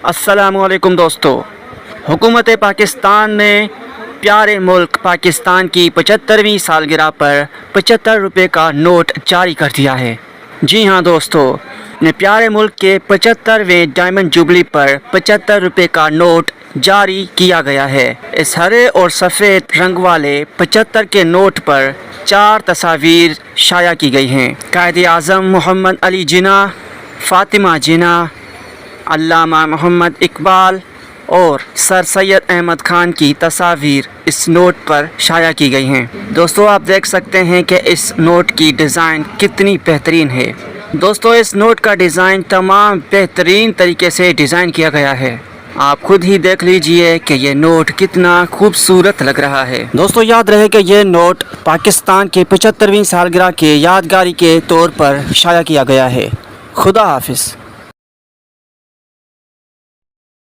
अस्सलामुअलैकुम दोस्तों, हुकूमत पाकिस्तान ने प्यारे मुल्क पाकिस्तान की 75वीं सालगिरह पर 75 रुपये का नोट जारी कर दिया है। जी हाँ दोस्तों, ने प्यारे मुल्क के 75वें डायमंड जुबली पर 75 रुपये का नोट जारी किया गया है। इस हरे और सफ़ेद रंग वाले 75 के नोट पर 4 तस्वीर शाया की गई हैं। कायदे आज़म मोहम्मद अली जिन्ना, फ़ातिमा जिन्ना, अल्लामा मोहम्मद इकबाल और सर सैयद अहमद ख़ान की तस्वीर इस नोट पर शाया की गई हैं। दोस्तों, आप देख सकते हैं कि इस नोट की डिज़ाइन कितनी बेहतरीन है। दोस्तों, इस नोट का डिज़ाइन तमाम बेहतरीन तरीके से डिज़ाइन किया गया है। आप खुद ही देख लीजिए कि ये नोट कितना खूबसूरत लग रहा है। दोस्तों, याद रहे कि ये नोट पाकिस्तान के 75वीं सालगिरह के यादगारी के तौर पर शाया किया गया है। खुदा हाफिज़।